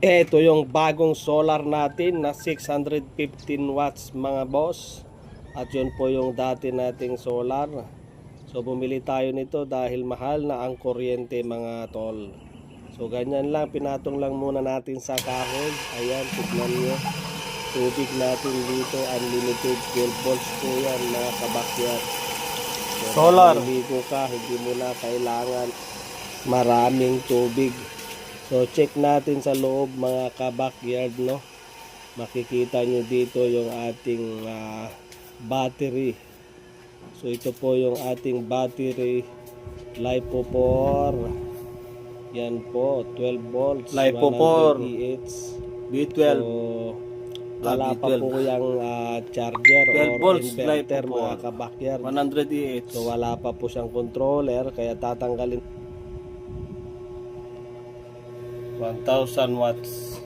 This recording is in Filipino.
Ito yung bagong solar natin na 615 watts mga boss. At yun po yung dati nating solar. So bumili tayo nito dahil mahal na ang kuryente mga tol. So ganyan lang, pinatong lang muna natin sa kahoy. Ayan, tignan nyo. Tubig natin dito, unlimited 12 volts po yan mga kabakyan. So, Solar. maliligo ka, hindi mo na kailangan maraming tubig. So check natin sa loob mga kabakyard, no. Makikita nyo dito yung ating battery. So ito po yung ating battery, LiPo4. Yan po, 12 volts, LiPo4 100 EH. B12. So wala pa B12. po yung charger 12 or volts, inverter LiPo4. mga kabakyard. 100 EH. So wala pa po siyang controller, kaya tatanggalin 1000 watts.